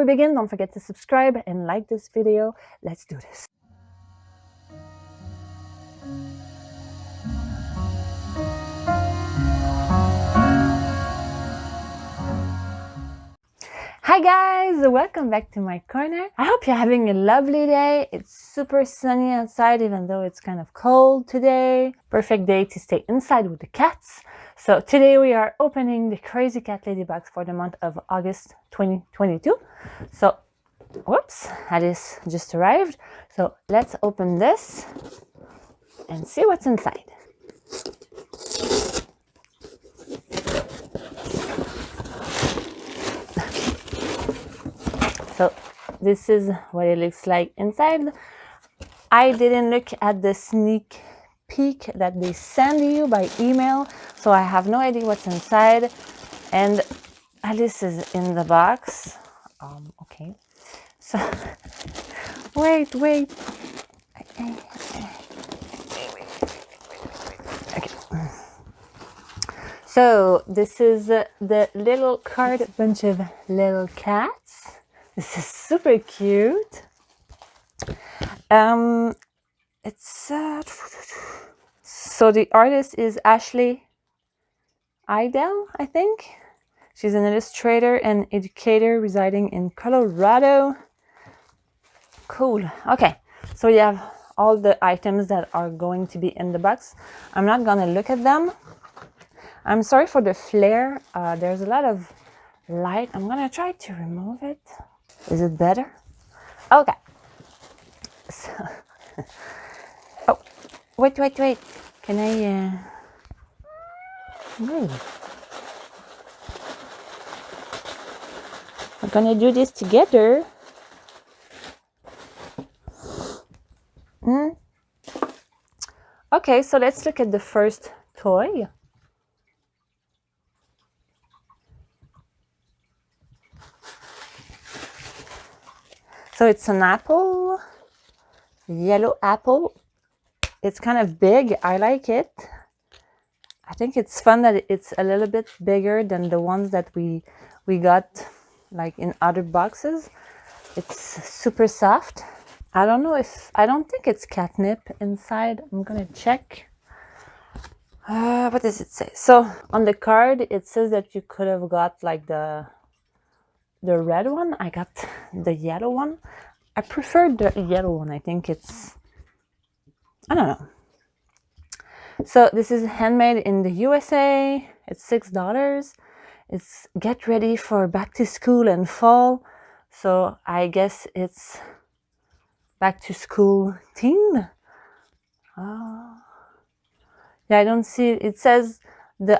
we begin, don't forget to subscribe and like this video. Let's do this. Hi guys, welcome back to my corner. I hope you're having a lovely day. It's super sunny outside even though it's kind of cold today. Perfect day to stay inside with the cats. So today we are opening the Crazy Cat Lady box for the month of August 2022. So, whoops, Alice just arrived. So let's open this and see what's inside. So this is what it looks like inside. I didn't look at the sneak peek that they send you by email, so I have no idea what's inside. And Alice is in the box. Okay. So wait. Okay. So this is the little card, bunch of little cats. This is super cute. It's so the artist is Ashley Idell, I think. She's an illustrator and educator residing in Colorado. Cool. Okay, so you have all the items that are going to be in the box. I'm not gonna look at them. I'm sorry for the flare. There's a lot of light. I'm gonna try to remove it. Is it better? Okay. So, oh, wait. Can I, move? We're gonna do this together. Okay, so let's look at the first toy. So it's an apple, yellow apple. It's kind of big. I like it. I think it's fun that it's a little bit bigger than the ones that we got like in other boxes. It's super soft. I don't think it's catnip inside. I'm gonna check. What does it say? So on the card it says that you could have got like the red one. I got the yellow one. I prefer the yellow one. I think it's, I don't know. So this is handmade in the USA. It's $6. It's get ready for back to school and fall. So I guess it's back to school theme. Yeah, I don't see it. It says the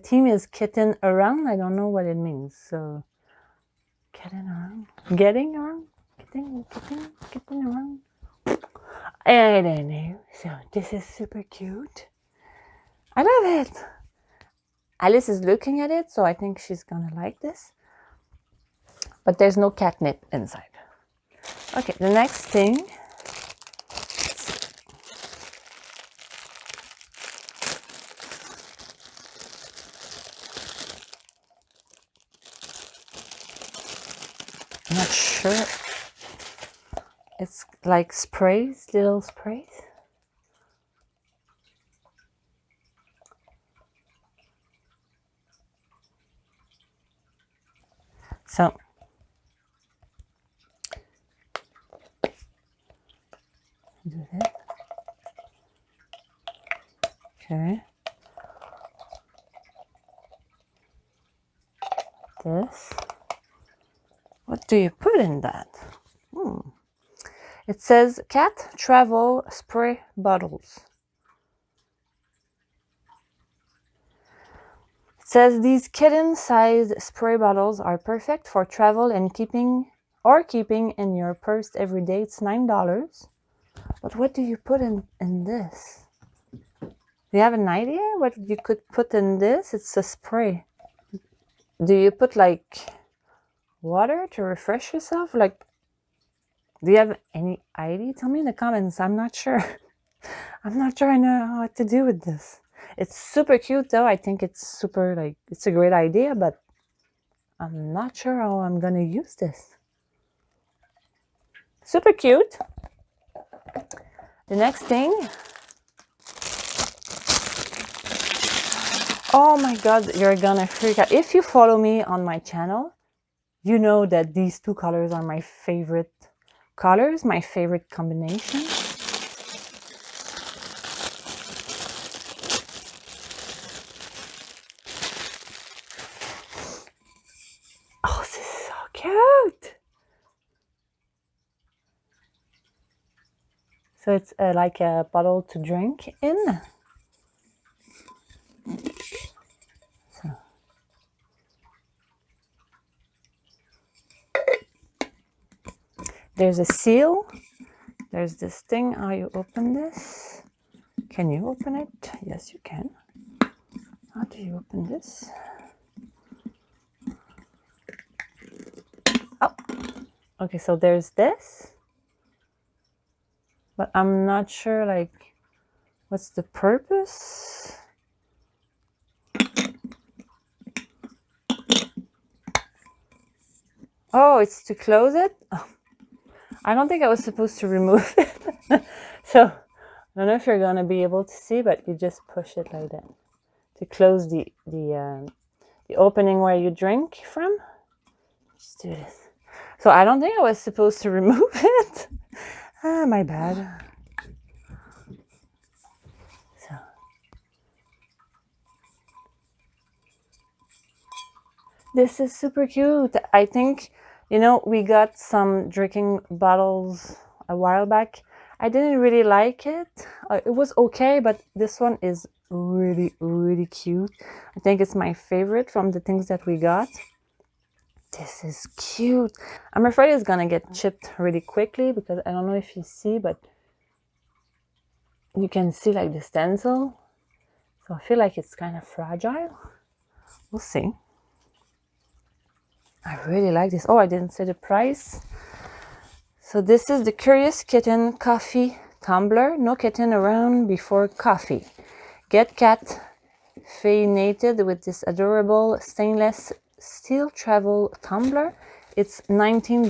theme is kitten around. I don't know what it means. So kitten around, getting around, kitten around. I don't know. So this is super cute. I love it. Alice is looking at it, so I think she's gonna like this. But there's no catnip inside. Okay, the next thing. I'm not sure. It's like sprays, little sprays. So do this. Okay. This. What do you put in that? It says cat travel spray bottles. It says these kitten-sized spray bottles are perfect for travel and keeping in your purse every day. It's $9. But what do you put in this? Do you have an idea what you could put in this? It's a spray. Do you put like water to refresh yourself? Like, do you have any idea? Tell me in the comments. I'm not sure. I'm not sure I know what to do with this. It's super cute though. I think it's super, like, it's a great idea, but I'm not sure how I'm gonna use this. Super cute. The next thing. Oh my god, you're gonna freak out. If you follow me on my channel, you know that these two colors are my favorite colors, my favorite combination. Oh, this is so cute. So it's like a bottle to drink in. So. There's a seal. There's this thing. How you open this? Can you open it? Yes, you can. How do you open this? Oh, okay. So there's this, but I'm not sure like what's the purpose. Oh, it's to close it. Oh, I don't think I was supposed to remove it. So I don't know if you're gonna be able to see, but you just push it like that to close the opening where you drink from. Just do this. So I don't think I was supposed to remove it. My bad. So this is super cute. I think, you know, we got some drinking bottles a while back. I didn't really like it. It was okay, but this one is really, really cute. I think it's my favorite from the things that we got. This is cute. I'm afraid it's gonna get chipped really quickly because I don't know if you see, but you can see like the stencil. So I feel like it's kind of fragile. We'll see. I really like this. Oh, I didn't say the price. So this is the Curious Kitten Coffee Tumbler. No kitten around before coffee. Get caffeinated with this adorable stainless steel travel tumbler. It's $19.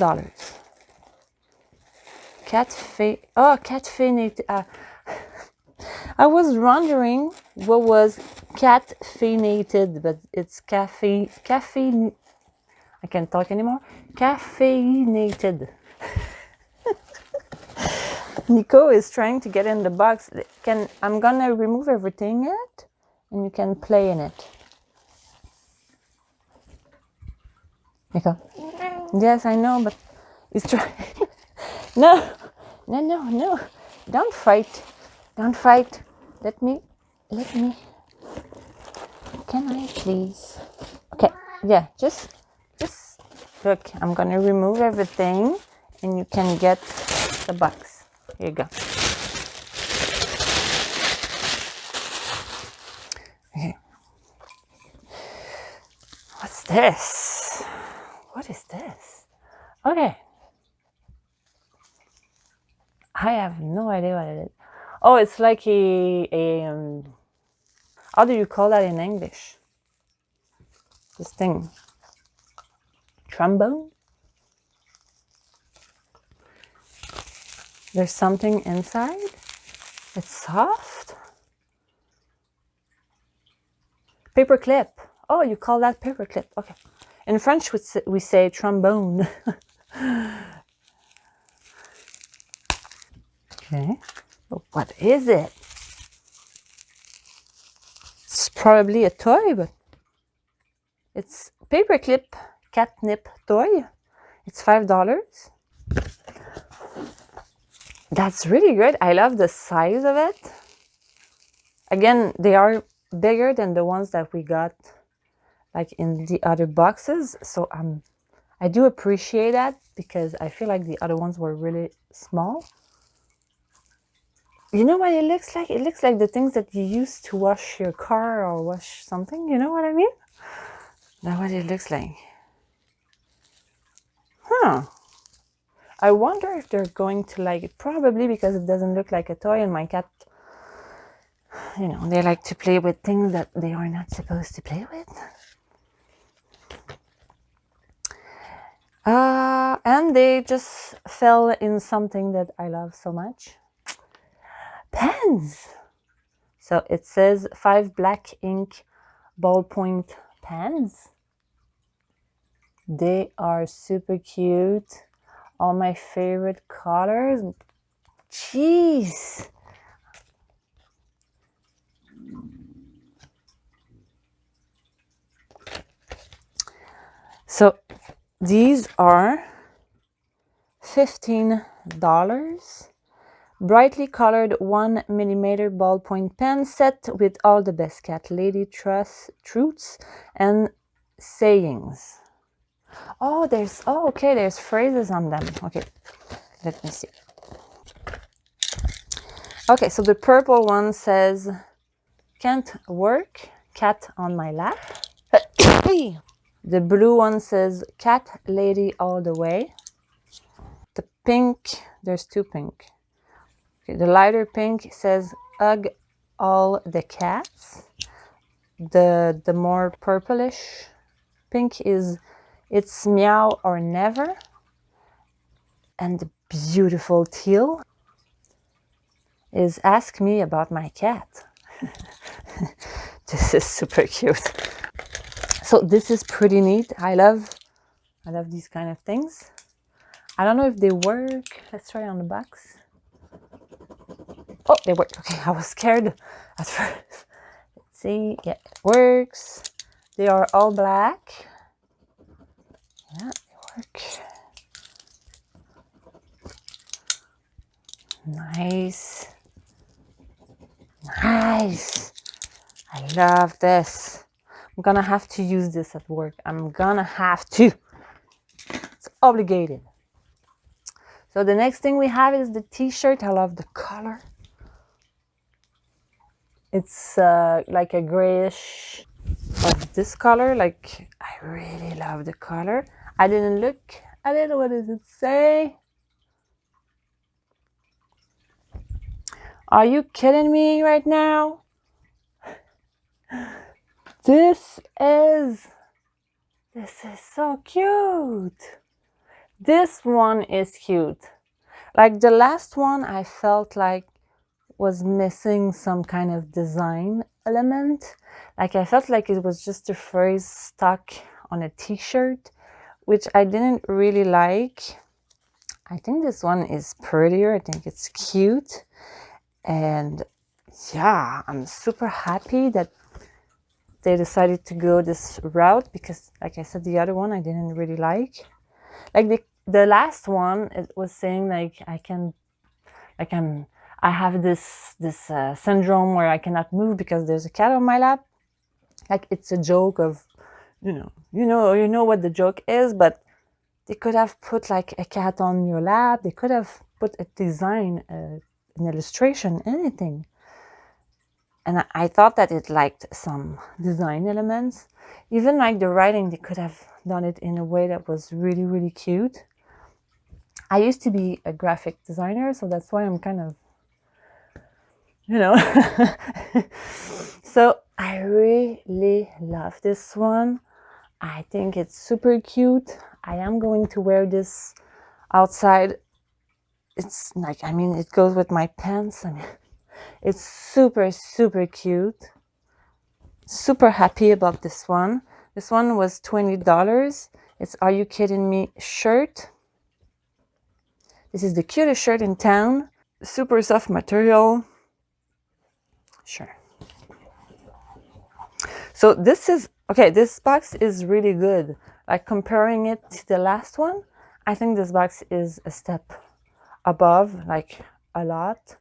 Caffeinated. I was wondering what was caffeinated, but it's caffeine. I can't talk anymore. Caffeinated. Nico is trying to get in the box. I'm gonna remove everything yet, and you can play in it. Nico. Yes, I know, but he's trying. No. Don't fight. Don't fight. Let me. Can I please? Okay. Yeah. Just look. I'm gonna remove everything, and you can get the box. Here you go. Okay. What's this? What is this? Okay. I have no idea what it is. Oh, it's like how do you call that in English? This thing. Trombone? There's something inside. It's soft. Paper clip. Oh, you call that paper clip. Okay. In French, we say trombone. Okay. What is it? It's probably a toy, but it's paperclip catnip toy. It's $5. That's really good. I love the size of it. Again, they are bigger than the ones that we got like in the other boxes. So I do appreciate that because I feel like the other ones were really small. You know what it looks like? It looks like the things that you use to wash your car or wash something. You know what I mean? That's what it looks like. Huh. I wonder if they're going to like it. Probably because it doesn't look like a toy, and my cat, you know, they like to play with things that they are not supposed to play with. And they just fell in something that I love so much. Pens! So it says 5 black ink ballpoint pens. They are super cute. All my favorite colors. Jeez! So these are $15. Brightly colored 1mm ballpoint pen set with all the best cat lady truths and sayings. Oh, okay, there's phrases on them. Okay, let me see. Okay, so the purple one says, can't work, cat on my lap. The blue one says, cat lady all the way. The pink, there's 2 pink. Okay, the lighter pink says, hug all the cats. The more purplish pink is, it's meow or never. And the beautiful teal is ask me about my cat. This is super cute. So this is pretty neat. I love these kind of things. I don't know if they work. Let's try on the box. Oh, they work. Okay, I was scared at first. Let's see. Yeah, it works. They are all black. Yeah, they work. Nice. Nice. I love this. I'm gonna have to use this at work. I'm gonna have to. It's obligated. So the next thing we have is the t-shirt. I love the color. It's like a grayish of this color. Like, I really love the color. I didn't look at it. What does it say? Are you kidding me right now? This is so cute. This one is cute. Like the last one, I felt like was missing some kind of design element. Like I felt like it was just a phrase stuck on a t-shirt, which I didn't really like. I think this one is prettier. I think it's cute. And yeah, I'm super happy that they decided to go this route because, like I said, the other one I didn't really like. Like the last one, it was saying like I have this syndrome where I cannot move because there's a cat on my lap. Like it's a joke of, you know what the joke is, but they could have put like a cat on your lap. They could have put a design, an illustration, anything. And I thought that it liked some design elements. Even like the writing, they could have done it in a way that was really, really cute. I used to be a graphic designer, so that's why I'm kind of, So I really love this one. I think it's super cute. I am going to wear this outside. It's like, it goes with my pants. It's super, super cute. Super happy about this one. This one was $20. It's Are You Kidding Me shirt. This is the cutest shirt in town. Super soft material. Sure. So this box is really good. Like comparing it to the last one, I think this box is a step above, like a lot.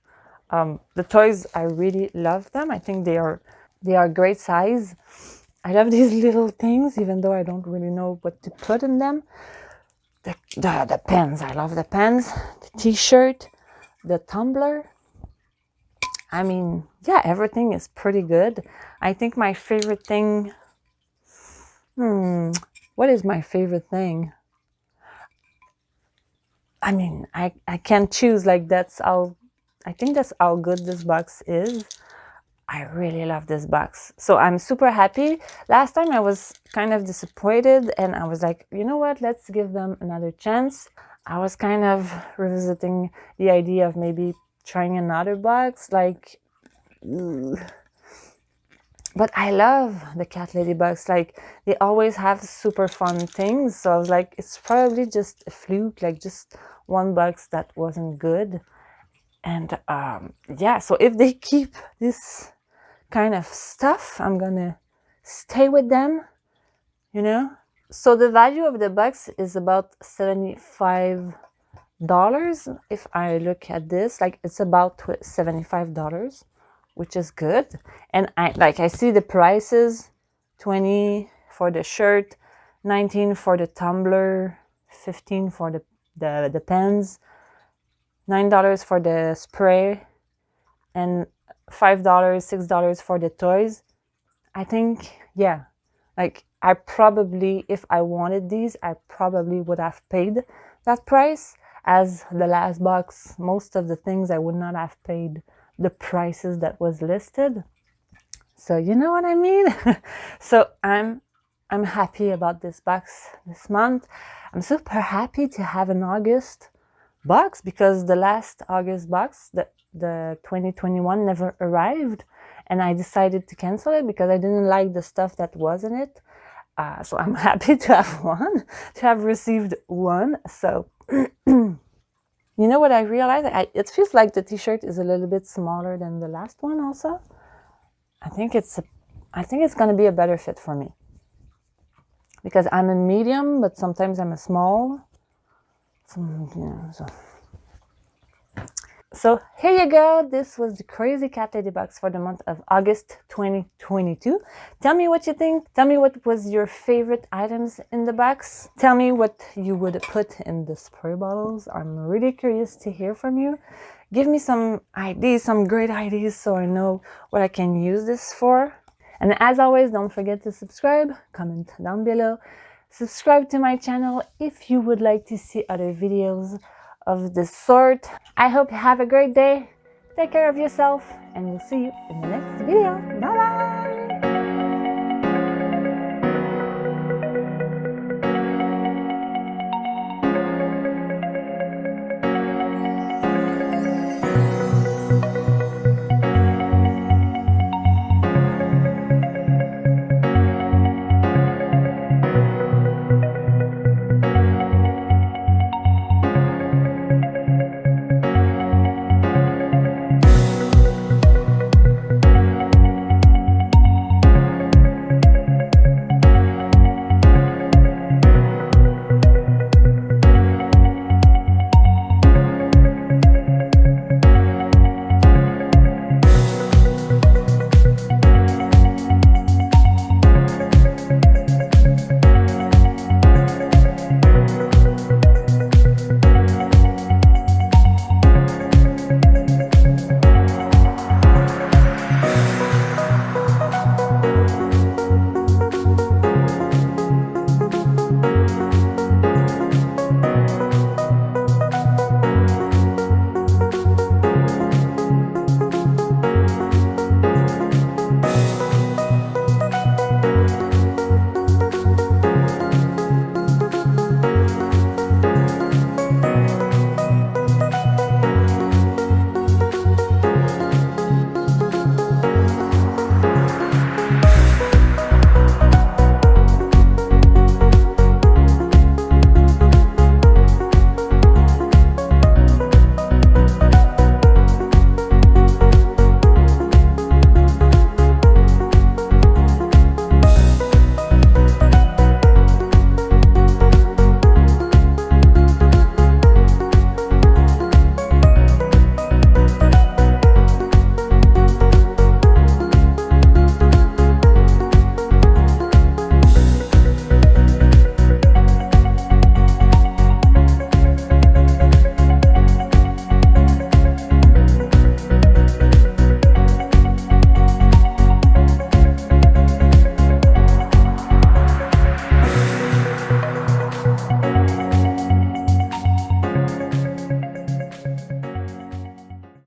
The toys, I really love them. I think they are great size. I love these little things, even though I don't really know what to put in them. The pens, I love the pens. The t-shirt, the tumbler. Yeah, everything is pretty good. I think my favorite thing, what is my favorite thing? I can't choose, like I think that's how good this box is. I really love this box. So I'm super happy. Last time I was kind of disappointed and I was like, you know what, let's give them another chance. I was kind of revisiting the idea of maybe trying another box, like, but I love the cat ladybugs. Like, they always have super fun things. So I was like, it's probably just a fluke, like just one box that wasn't good. And yeah, so if they keep this kind of stuff, I'm gonna stay with them, you know. So the value of the box is about $75. If I look at this, like, it's about $75, which is good. And I see the prices: 20 for the shirt, 19 for the tumbler, 15 for the pens, $9 for the spray, and $5, $6 for the toys. I think, yeah, like, I probably, if I wanted these, I probably would have paid that price. As the last box, most of the things I would not have paid the prices that was listed. So you know what I mean? So I'm happy about this box this month. I'm super happy to have an August box, because the last August box, the 2021, never arrived, and I decided to cancel it because I didn't like the stuff that was in it. So I'm happy to have one, to have received one. So you know what I realized? It feels like the t-shirt is a little bit smaller than the last one also. I think it's going to be a better fit for me, because I'm a medium, but sometimes I'm a small. So here you go. This was the Crazy Cat Lady box for the month of August 2022. Tell me what you think. Tell me what was your favorite items in the box. Tell me what you would put in the spray bottles. I'm really curious to hear from you. Give me some ideas, some great ideas, so I know what I can use this for. And as always, don't forget to subscribe, comment down below. Subscribe to my channel if you would like to see other videos of this sort. I hope you have a great day. Take care of yourself, and we'll see you in the next video. Bye bye.